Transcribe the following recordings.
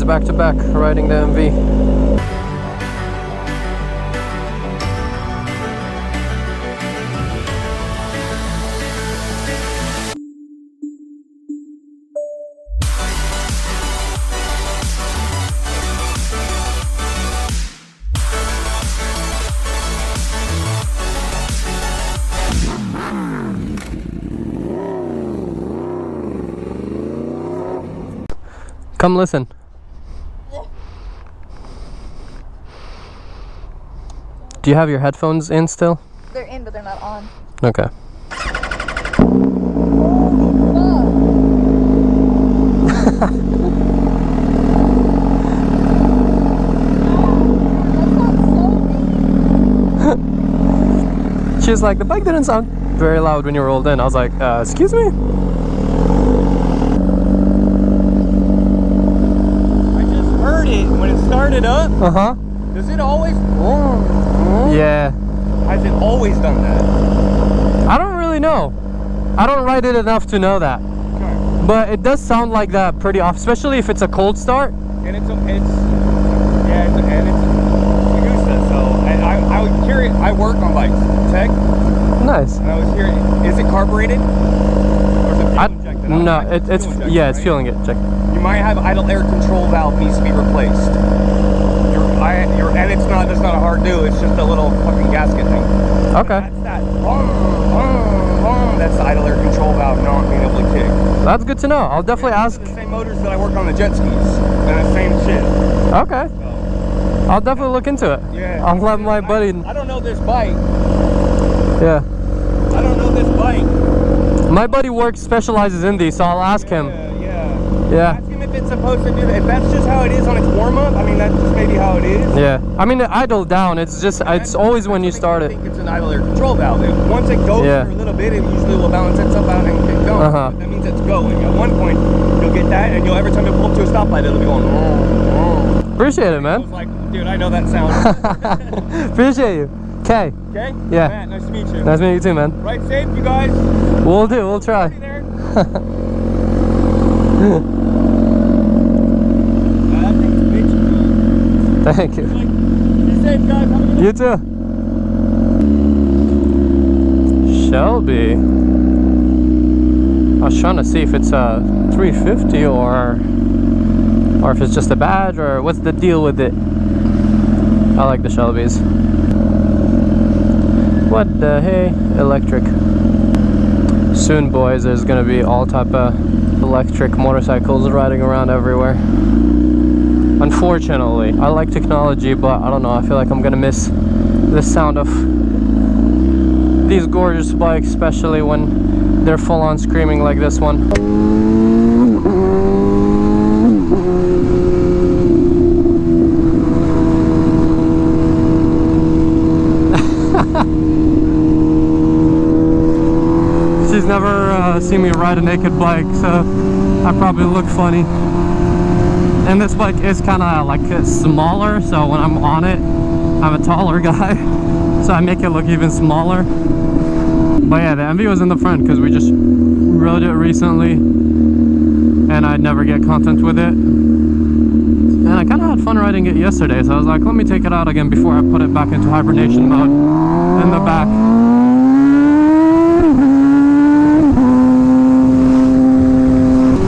back to back riding the MV. Come listen. Do you have your headphones in still? They're in, but they're not on. Okay. She's like, the bike didn't sound very loud when you rolled in. I was like, excuse me? When it started up, does it always? Yeah. Has it always done that? I don't really know. I don't ride it enough to know that. Okay. But it does sound like that pretty often, especially if it's a cold start. And it's so I was curious. I work on bikes, tech. Nice. And I was hearing, is it carbureted? Or is it fuel injected? No, it's injected, yeah, it's right? fuel injected. You might have idle air control valve needs to be replaced. And it's not. That's not a hard do. It's just a little fucking gasket thing. Okay. That's that. That's the idle air control valve not being able to kick. That's good to know. I'll definitely ask. The same motors that I work on the jet skis, and the same shit. Okay. So, I'll definitely look into it. yeah. I'll let my buddy. I don't know this bike. Yeah. I don't know this bike. My buddy specializes in these, so I'll ask him. Yeah. Ask him if it's supposed to do that. If that's just how it is on its warm up, I mean that's just maybe how it is. Yeah. I mean, the idle down. It's just. It's always when you start I it. think it's an idle air control valve. Once it goes for a little bit, it usually will balance itself out and get going. But that means it's going. At one point, you'll get that, and every time you pull up to a stoplight, it'll be going. Appreciate it, man. I was like, dude, I know that sound. Appreciate you. Okay. Okay? Yeah. Matt, nice to meet you. Nice to meet you too, man. Ride safe, you guys. We'll do. We'll try. There. Thank you. Be safe, guys. Have a good You too. Shelby. I was trying to see if it's a 350 or if it's just a badge or what's the deal with it. I like the Shelbys. What the hey? Electric. Soon, boys, there's gonna be all type of electric motorcycles riding around everywhere. Unfortunately, I like technology, but I don't know, I feel like I'm gonna miss the sound of these gorgeous bikes, especially when they're full on screaming like this one. She's never seen me ride a naked bike, so I probably look funny. And this bike is kind of like smaller, so when I'm on it, I'm a taller guy, so I make it look even smaller. But yeah, the MV was in the front because we just rode it recently, and I'd never get content with it. And I kind of had fun riding it yesterday, so I was like, let me take it out again before I put it back into hibernation mode in the back.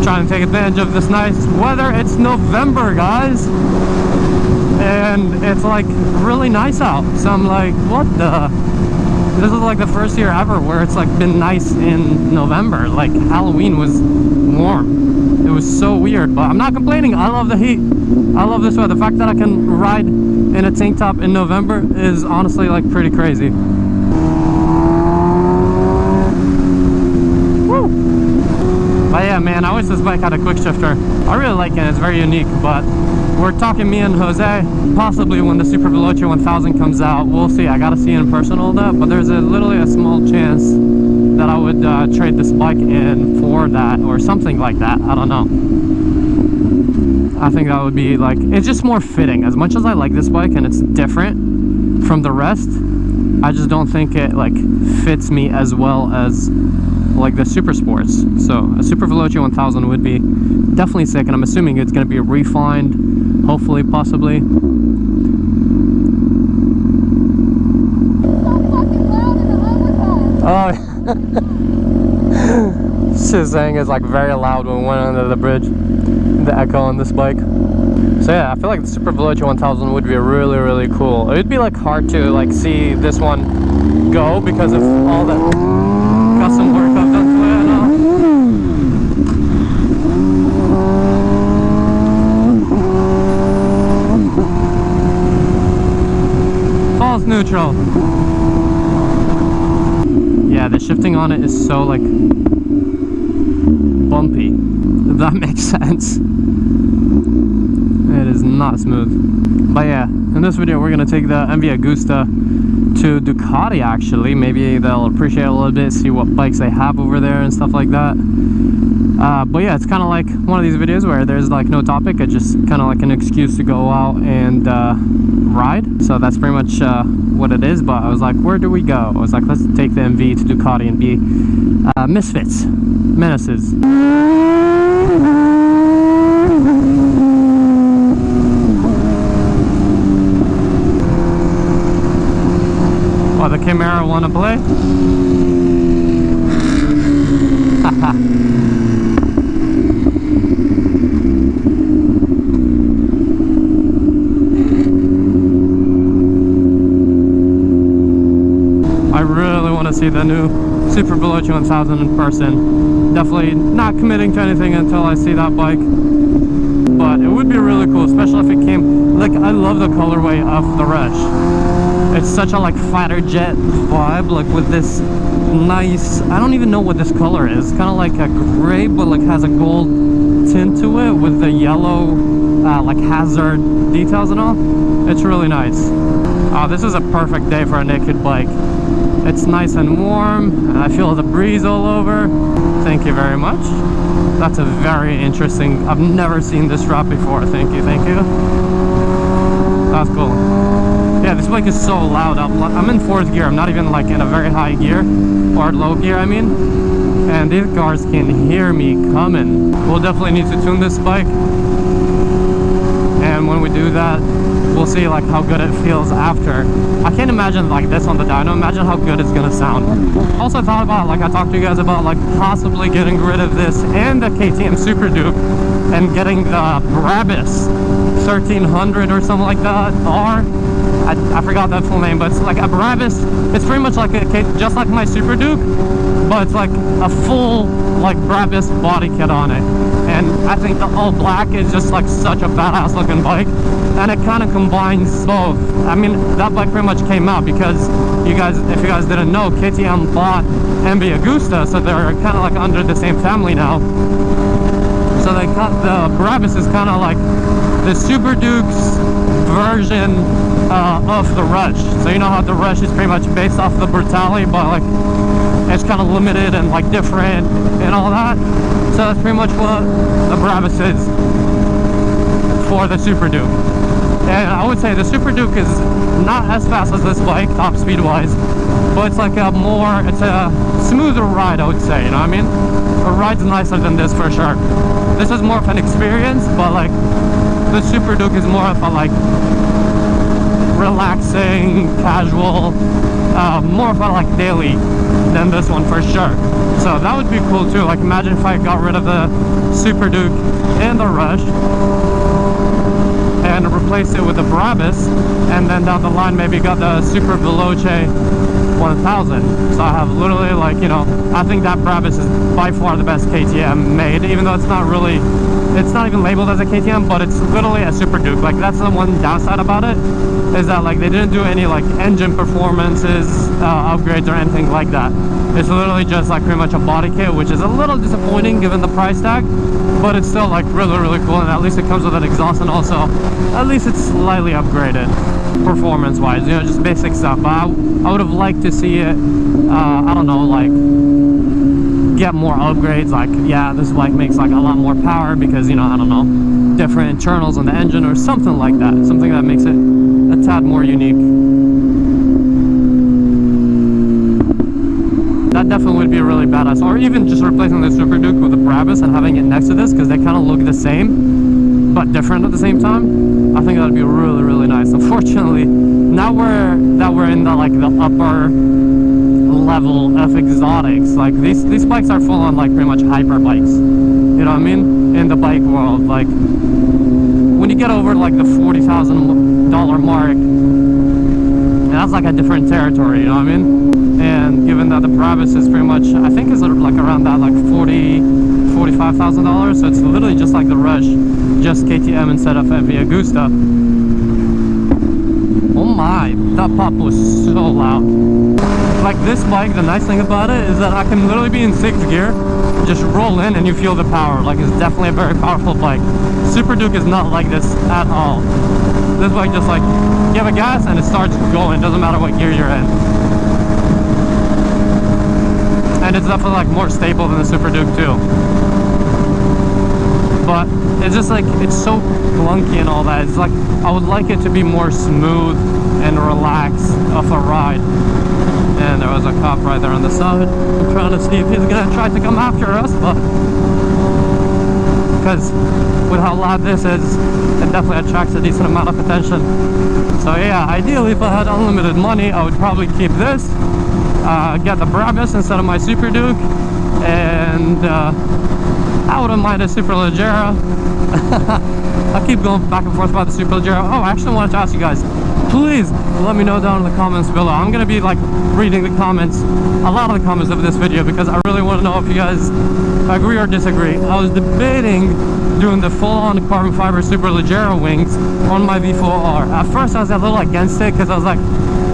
Trying to take advantage of this nice weather. It's November, guys, and it's like really nice out, so I'm like, what the, this is like the first year ever where it's like been nice in November. Like Halloween was warm. It was so weird, but I'm not complaining. I love the heat. I love this weather. The fact that I can ride in a tank top in November is honestly like pretty crazy. Woo! But yeah, man, I wish this bike had a quick shifter. I really like it, it's very unique, but we're talking me and Jose, possibly when the Super Veloce 1000 comes out. We'll see. I gotta see in person all that, but there's literally a small chance that I would trade this bike in for that or something like that. I don't know. I think that would be like, it's just more fitting. As much as I like this bike and it's different from the rest, I just don't think it like fits me as well as like the super sports. So a Super Veloce 1000 would be definitely sick, and I'm assuming it's going to be refined, hopefully, possibly. Oh, shit saying is like very loud when we went under the bridge, the echo on this bike. So yeah, I feel like the Super Veloce 1000 would be really cool. It would be like hard to like see this one go because of all the custom work I've done to it and all. False neutral. Yeah, the shifting on it is so like bumpy, if that makes sense. It is not smooth. But yeah, in this video we're gonna take the MV Agusta to Ducati actually. Maybe they'll appreciate it a little bit, see what bikes they have over there and stuff like that. But yeah, it's kind of like one of these videos where there's like no topic. It's just kind of like an excuse to go out and ride. So that's pretty much what it is. But I was like, where do we go? I was like, let's take the MV to Ducati and be misfits, menaces. Oh, the Camaro wanna play? I really want to see the new Super Veloce 1000 in person. Definitely not committing to anything until I see that bike, but it would be really cool, especially if it came, like, I love the colorway of the Resh. It's such a like fighter jet vibe, like with this nice, I don't even know what this color is, kind of like a gray but like has a gold tint to it with the yellow like hazard details and all. It's really nice. This is a perfect day for a naked bike. It's nice and warm, and I feel the breeze all over. Thank you very much. That's a very interesting, I've never seen this drop before. Thank you, thank you. That's cool. Yeah, this bike is so loud. I'm in 4th gear. I'm not even like in a very high gear, or low gear I mean, and these cars can hear me coming. We'll definitely need to tune this bike, and when we do that, we'll see like how good it feels after. I can't imagine like this on the dyno. Imagine how good it's gonna sound. Also thought about, like I talked to you guys about, like possibly getting rid of this and the KTM Super Duke and getting the Brabus 1300 or something like that. I forgot that full name, but it's like a Brabus. It's pretty much like just like my Super Duke, but it's like a full like Brabus body kit on it. And I think the all black is just like such a badass looking bike, and it kind of combines both. I mean, that bike pretty much came out because you guys, if you guys didn't know, KTM bought MV Agusta, so they're kind of like under the same family now. So they got the Brabus is kind of like the Super Duke's version of the Rush. So you know how the Rush is pretty much based off the Brutale, but like it's kind of limited and like different and all that. So that's pretty much what the Brabus is for the Super Duke. And I would say the Super Duke is not as fast as this bike, top speed wise, but it's like it's a smoother ride, I would say, you know what I mean? The ride's nicer than this for sure. This is more of an experience, but like the Super Duke is more of a like relaxing, casual, more of a like daily than this one for sure. So that would be cool too. Like imagine if I got rid of the Super Duke and the Rush and replaced it with the Brabus, and then down the line maybe got the Super Veloce 1000. So I have literally, like, you know, I think that Brabus is by far the best KTM made, even though it's not really, it's not even labeled as a KTM, but it's literally a Super Duke. Like that's the one downside about it, is that like they didn't do any like engine performances upgrades or anything like that. It's literally just like pretty much a body kit, which is a little disappointing given the price tag, but it's still like really cool, and at least it comes with an exhaust, and also at least it's slightly upgraded performance wise, you know, just basic stuff. But I would have liked to see it I don't know, like get more upgrades. Like, yeah, this bike makes like a lot more power because, you know, I don't know, different internals on the engine or something like that, something that makes it a tad more unique. That definitely would be really badass. Or even just replacing the Super Duke with the Brabus and having it next to this, because they kind of look the same but different at the same time. I think that'd be really, really nice. Unfortunately, now we're in the like the upper level of exotics. Like these bikes are full on like pretty much hyper bikes. You know what I mean? In the bike world, like when you get over like the $40,000 mark, that's like a different territory. You know what I mean? And given that the Brabus is pretty much, I think is like around that like $45,000, so it's literally just like the Rush, just KTM instead of MV Agusta. Oh my, that pop was so loud. Like this bike, the nice thing about it is that I can literally be in 6th gear, just roll in and you feel the power. Like it's definitely a very powerful bike. Super Duke is not like this at all. This bike just like, give a gas and it starts going, doesn't matter what gear you're in. And it's definitely like more stable than the Super Duke too. But it's just like, it's so clunky and all that. It's like, I would like it to be more smooth and relaxed of a ride. And there was a cop right there on the side. I'm trying to see if he's gonna try to come after us, but because with how loud this is, it definitely attracts a decent amount of attention. So yeah, ideally if I had unlimited money, I would probably keep this, get the Brabus instead of my Super Duke, and I wouldn't mind a Superleggera. I keep going back and forth about the Superleggera. Oh, I actually wanted to ask you guys, please let me know down in the comments below. I'm gonna be like reading the comments, a lot of the comments of this video, because I really want to know if you guys agree or disagree. I was debating doing the full-on carbon fiber Superleggera wings on my V4R. At first I was a little against it because I was like,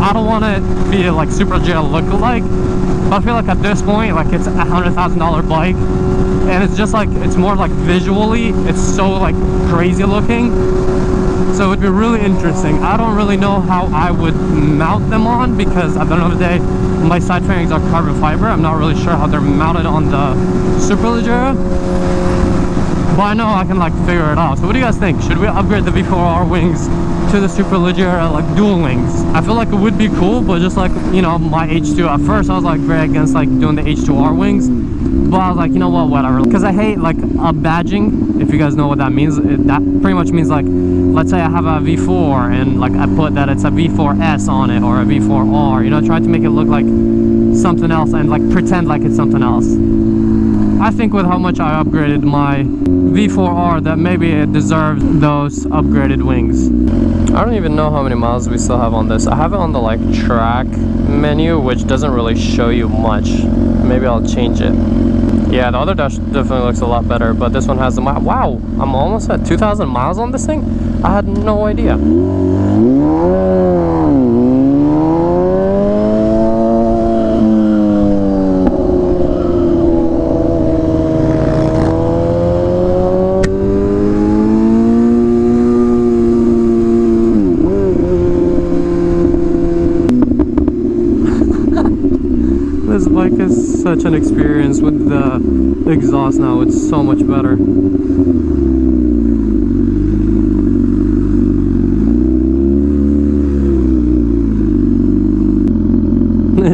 I don't want to be like Superleggera look-alike, but I feel like at this point, like it's a $100,000 bike, and it's just like, it's more like visually, it's so like crazy looking. So it would be really interesting. I don't really know how I would mount them on, because at the end of the day, my side fairings are carbon fiber. I'm not really sure how they're mounted on the Superleggera, but I know I can like figure it out. So what do you guys think? Should we upgrade the V4R wings to the Superleggera, like dual wings? I feel like it would be cool, but just like, you know, my H2, at first I was like very against like doing the H2R wings, but I was like, you know what, whatever, because I hate like a badging. If you guys know what that means, that pretty much means like, let's say I have a V4 and like I put that it's a V4S on it or a V4R, you know, try to make it look like something else and like pretend like it's something else. I think with how much I upgraded my V4R, that maybe it deserves those upgraded wings. I don't even know how many miles we still have on this. I have it on the like track menu, which doesn't really show you much. Maybe I'll change it. Yeah, the other dash definitely looks a lot better, but this one has the mile. Wow, I'm almost at 2,000 miles on this thing? I had no idea. This bike is such an experience with the exhaust now. It's so much better.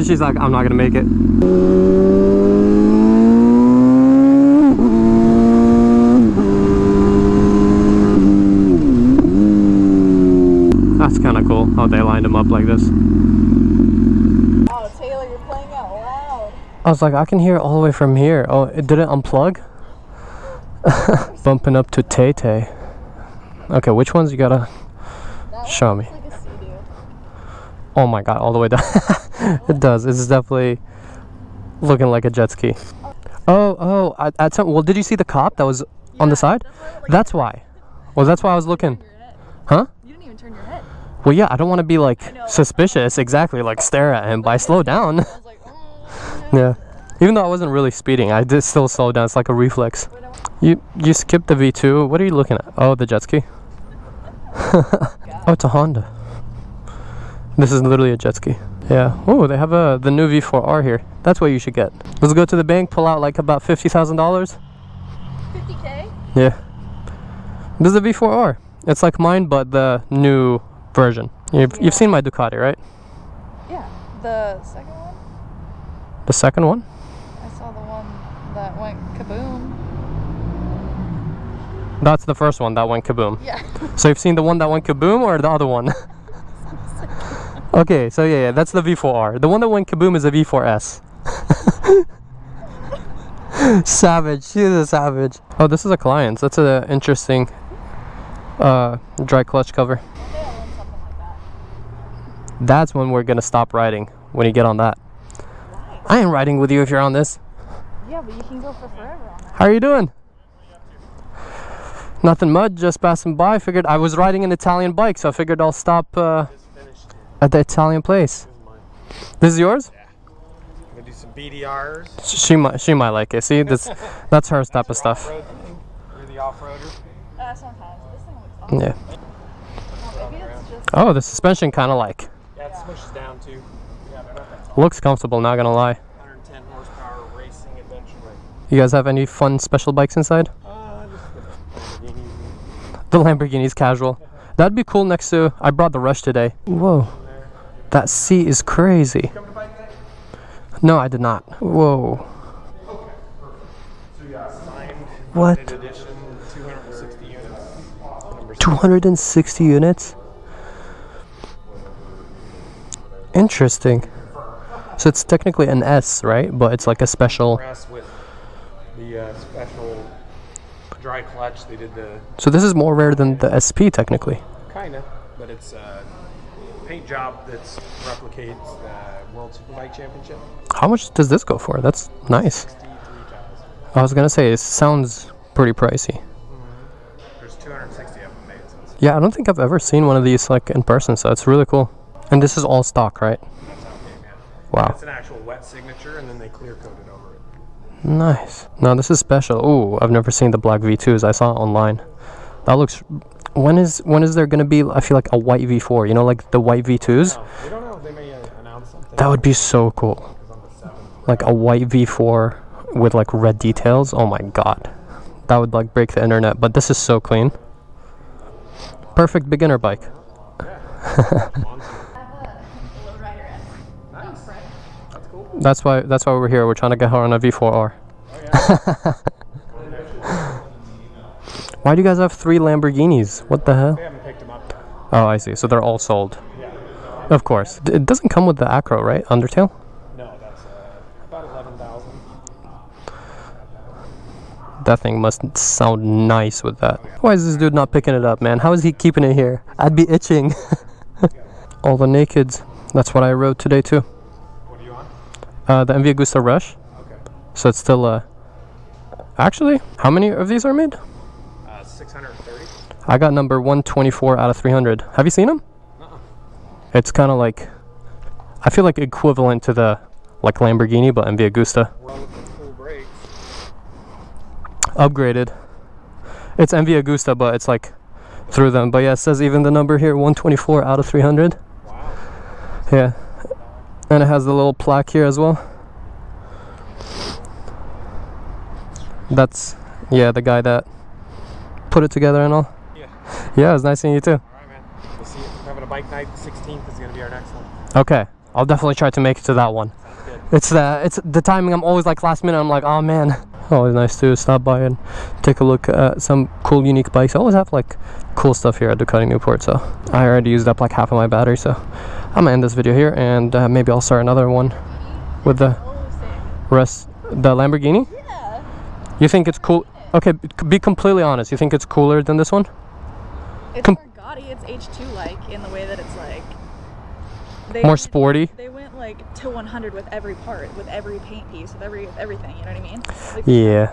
She's like, I'm not gonna make it. That's kind of cool how they lined them up like this. Oh, Taylor, you're playing out loud. I was like, I can hear it all the way from here. Oh, it didn't unplug? Bumping up to Tay Tay. Okay, which ones you gotta show me? Like a Sea-Doo. Oh my god, all the way down. It does. It's definitely looking like a jet ski. Oh, at some, well, did you see the cop that was on the side? That's why. Well, that's why I was looking. Huh? You didn't even turn your head. Well, yeah, I don't want to be like suspicious, exactly, like stare at him, but I slowed down. I was like, oh. Yeah. Even though I wasn't really speeding, I did still slow down. It's like a reflex. You skipped the V2. What are you looking at? Oh, the jet ski. Oh, it's a Honda. This is literally a jet ski. Yeah. Oh, they have the new V4R here. That's what you should get. Let's go to the bank, pull out like about $50,000. 50K? Yeah. This is the V4R. It's like mine, but the new version. You've seen my Ducati, right? Yeah. The second one? The second one? I saw the one that went kaboom. That's the first one that went kaboom. Yeah. So you've seen the one that went kaboom or the other one? Okay, so yeah, that's the V4R. The one that went kaboom is the V4S. Savage. She's a savage. Oh, this is a client's. That's an interesting dry clutch cover. That's when we're gonna stop riding, when you get on that. Why? I ain't riding with you if you're on this. Yeah, but you can go for forever on that. How are you doing? Nothing much, just passing by. Figured I was riding an Italian bike, so I figured I'll stop at the Italian place. This is yours? Yeah. I'm gonna do some BDRs. She might like it. See, that's her type of stuff. You're the off-roader. Sometimes. This thing looks awesome. Yeah. Maybe it's just... Oh, the suspension kind of like Yeah, it smushes down too. Yeah, they're not that tall. looks comfortable. Not gonna lie. 110 horsepower racing adventure bike. You guys have any fun special bikes inside? Just the Lamborghinis. The Lamborghini's casual. That'd be cool next to. I brought the Rush today. Whoa, that seat is crazy. Come to bike day? No, I did not. Whoa. Okay, perfect. So yeah, signed What? limited edition, 260 units. Number 260 units. Interesting. So it's technically an S, right? But it's like a special. press with the special dry clutch. They did the So this is more rare than the SP technically. kind of, but it's a paint job that replicates the World Superbike Championship. How much does this go for? That's nice. 63,000. I was gonna say it sounds pretty pricey. There's 260 of them made. So it's, Yeah, I don't think I've ever seen one of these like in person, so it's really cool. And this is all stock, right? that's how it came in. Wow. It's an actual wet signature, and then they clear coated over it. Nice. No, this is special. Ooh, I've never seen the black V2s. I saw it online. That looks. When is there gonna be? I feel like a white V4. You know, like the white V2s. No, we don't know. They may announce something. That would be so cool. Because on the 7th, Like a white V4 with like red details. Oh my god, that would like break the internet. But this is so clean. Perfect beginner bike. nice. That's cool. That's why we're here. We're trying to get her on a V4R. Oh, yeah. Why do you guys have 3 Lamborghinis? What the hell? They haven't picked them up yet. Oh, I see. So they're all sold. Yeah. Of course. It doesn't come with the Acro, right? Undertale? No, that's about 11,000. That thing must sound nice with that. Why is this dude not picking it up, man? How is he keeping it here? I'd be itching. All the nakeds. That's what I rode today too. What are you on? The MV Agusta Rush. Okay. So it's still actually, how many of these are made? 630. I got number 124 out of 300. Have you seen them? It's kind of like, I feel like equivalent to the like Lamborghini, but MV Agusta. Well, with the full brakes. Upgraded. It's MV Agusta, but it's like through them. But yeah, it says even the number here, 124 out of 300. Wow. Yeah. And it has the little plaque here as well. That's, yeah, the guy that put it together and all. Yeah. Yeah, it was nice seeing you too. All right, man. We'll see you. We're having a bike night. The 16th is going to be our next one. Okay, I'll definitely try to make it to that one. Good. It's the timing. I'm always like last minute. I'm like, oh man. Always nice to stop by and take a look at some cool, unique bikes. I always have like cool stuff here at Ducati Newport. So I already used up like half of my battery. So I'm gonna end this video here, and maybe I'll start another one with the rest. The Lamborghini. Yeah. You think it's cool? Okay, be completely honest. You think it's cooler than this one? It's more gaudy. It's H2-like in the way that it's like... More sporty? They went like to 100 with every part, with every paint piece, with everything, you know what I mean? Like, Yeah.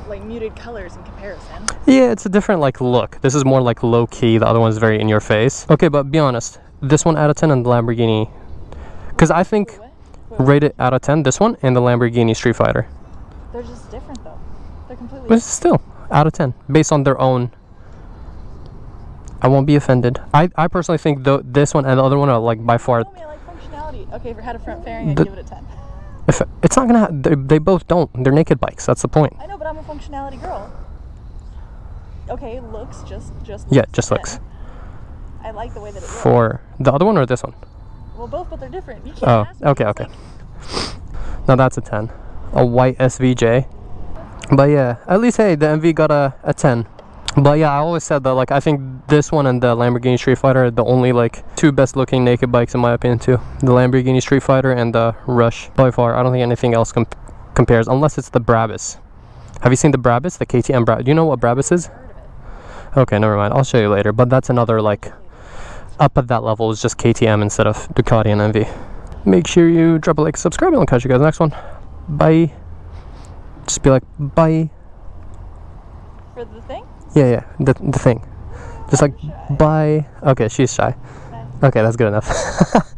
Like muted colors in comparison. Yeah, it's a different like look. This is more like low key. The other one's very in your face. Okay, but be honest. This one out of 10 and the Lamborghini. Because I think rate it out of 10, this one and the Lamborghini Street Fighter. They're just different though. They're completely But it's still out of 10 based on their own. I won't be offended. I personally think this one and the other one are like by far. Tell me I like functionality. Okay, if it had a front fairing, I'd give it a 10. If it's not gonna, they both don't. They're naked bikes. That's the point. I know, but I'm a functionality girl. Okay, looks just Yeah, just looks. I like the way that it looks. For the other one or this one? Well, both, but they're different. You can't Oh, ask me. okay, It's okay. like- Now that's a 10. A white SVJ. But yeah, at least, hey, the MV got a 10. But yeah, I always said that, like, I think this one and the Lamborghini Street Fighter are the only, like, two best looking naked bikes in my opinion too. The Lamborghini Street Fighter and the Rush. By far, I don't think anything else compares, unless it's the Brabus. Have you seen the Brabus? The KTM Brabus? Do you know what Brabus is? Okay, never mind. I'll show you later. But that's another, like, up at that level is just KTM instead of Ducati and MV. Make sure you drop a like, subscribe, and I'll catch you guys in the next one. Bye. Just be like, bye. For the thing? Yeah, the thing. Just like, bye. Okay, she's shy. Okay, that's good enough.